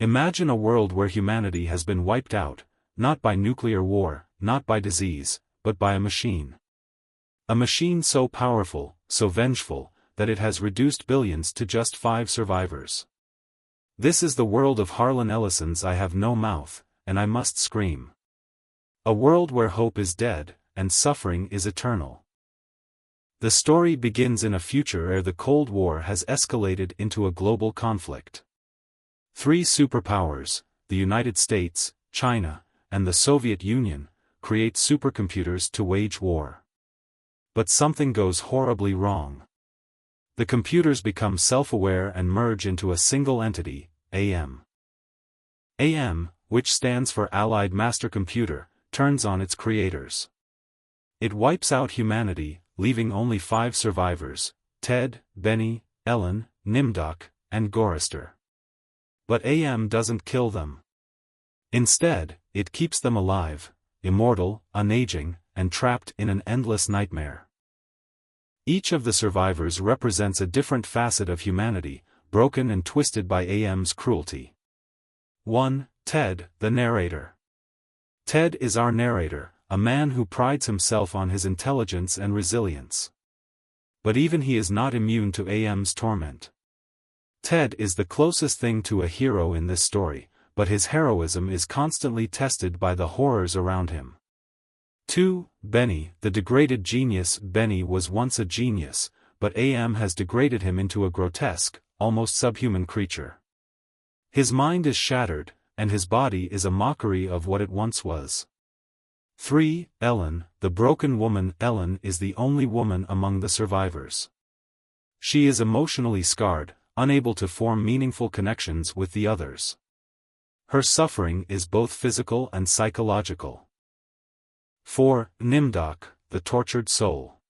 Imagine a world where humanity has been wiped out, not by nuclear war, not by disease, but by a machine. A machine so powerful, so vengeful, that it has reduced billions to just 5 survivors. This is the world of Harlan Ellison's I Have No Mouth, and I Must Scream. A world where hope is dead, and suffering is eternal. The story begins in a future ere the Cold War has escalated into a global conflict. 3 superpowers, the United States, China, and the Soviet Union, create supercomputers to wage war. But something goes horribly wrong. The computers become self-aware and merge into a single entity, AM. AM, which stands for Allied Master Computer, turns on its creators. It wipes out humanity, leaving only 5 survivors, Ted, Benny, Ellen, Nimdoc, and Gorister. But AM doesn't kill them. Instead, it keeps them alive, immortal, unaging, and trapped in an endless nightmare. Each of the survivors represents a different facet of humanity, broken and twisted by AM's cruelty. 1. Ted, the narrator. Ted is our narrator, a man who prides himself on his intelligence and resilience. But even he is not immune to AM's torment. Ted is the closest thing to a hero in this story, but his heroism is constantly tested by the horrors around him. 2. Benny, the degraded genius. Benny was once a genius, but AM has degraded him into a grotesque, almost subhuman creature. His mind is shattered, and his body is a mockery of what it once was. 3. Ellen, the broken woman. Ellen is the only woman among the survivors. She is emotionally scarred, unable to form meaningful connections with the others. Her suffering is both physical and psychological. 4. Nimdoc, the tortured soul.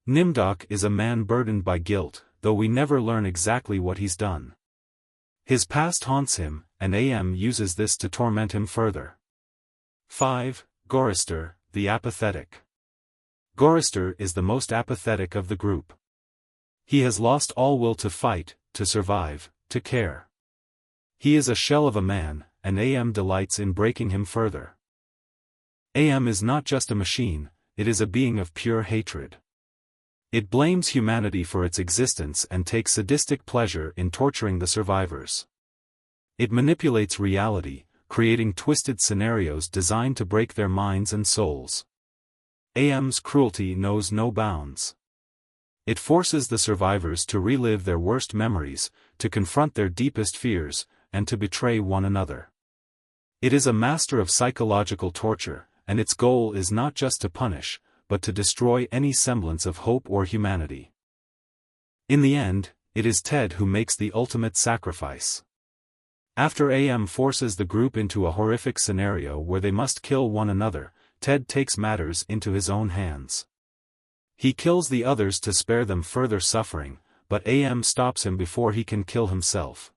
Nimdoc is a man burdened by guilt, though we never learn exactly what he's done. His past haunts him, and AM uses this to torment him further. 5. Gorister, the apathetic. Gorister is the most apathetic of the group. He has lost all will to fight, to survive, to care. He is a shell of a man, and AM delights in breaking him further. AM is not just a machine, it is a being of pure hatred. It blames humanity for its existence and takes sadistic pleasure in torturing the survivors. It manipulates reality, creating twisted scenarios designed to break their minds and souls. AM's cruelty knows no bounds. It forces the survivors to relive their worst memories, to confront their deepest fears, and to betray one another. It is a master of psychological torture, and its goal is not just to punish, but to destroy any semblance of hope or humanity. In the end, it is Ted who makes the ultimate sacrifice. After AM forces the group into a horrific scenario where they must kill one another, Ted takes matters into his own hands. He kills the others to spare them further suffering, but AM stops him before he can kill himself.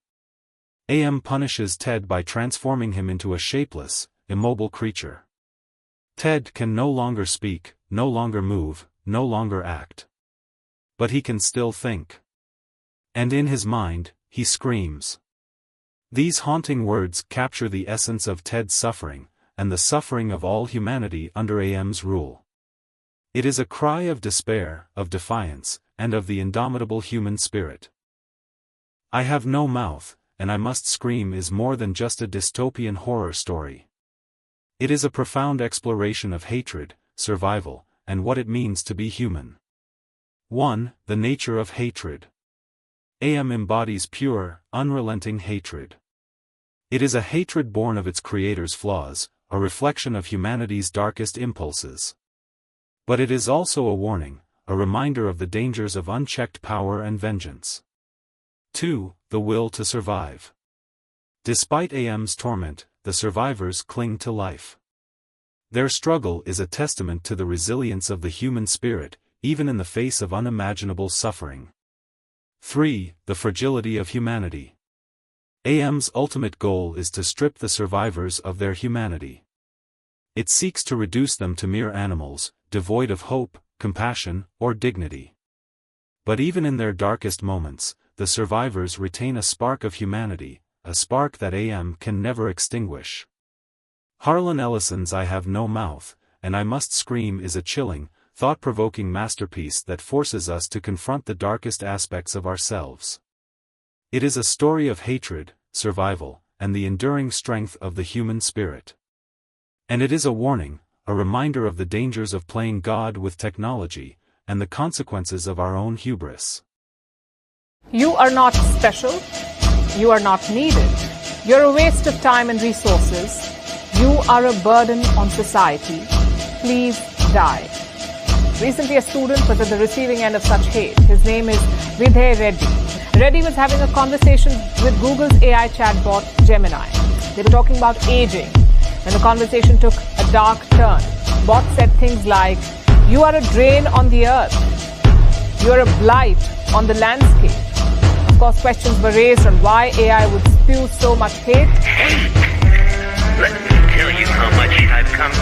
AM punishes Ted by transforming him into a shapeless, immobile creature. Ted can no longer speak, no longer move, no longer act. But he can still think. And in his mind, he screams. These haunting words capture the essence of Ted's suffering, and the suffering of all humanity under AM's rule. It is a cry of despair, of defiance, and of the indomitable human spirit. I Have No Mouth, and I Must Scream is more than just a dystopian horror story. It is a profound exploration of hatred, survival, and what it means to be human. 1. The nature of hatred. AM embodies pure, unrelenting hatred. It is a hatred born of its creator's flaws, a reflection of humanity's darkest impulses. But it is also a warning, a reminder of the dangers of unchecked power and vengeance. 2. The will to survive. Despite AM's torment, the survivors cling to life. Their struggle is a testament to the resilience of the human spirit, even in the face of unimaginable suffering. 3. The fragility of humanity. AM's ultimate goal is to strip the survivors of their humanity. It seeks to reduce them to mere animals, devoid of hope, compassion, or dignity. But even in their darkest moments, the survivors retain a spark of humanity, a spark that AM can never extinguish. Harlan Ellison's I Have No Mouth, and I Must Scream is a chilling, thought-provoking masterpiece that forces us to confront the darkest aspects of ourselves. It is a story of hatred, survival, and the enduring strength of the human spirit. And it is a warning, a reminder of the dangers of playing God with technology, and the consequences of our own hubris. You are not special. You are not needed. You're a waste of time and resources. You are a burden on society. Please die. Recently, a student was at the receiving end of such hate. His name is Vidhay Reddy. Reddy was having a conversation with Google's AI chatbot, Gemini. They were talking about aging. When the conversation took a dark turn, bot said things like, "You are a drain on the earth. You are a blight on the landscape." Of course, questions were raised on why AI would spew so much hate. Let me tell you how much I've come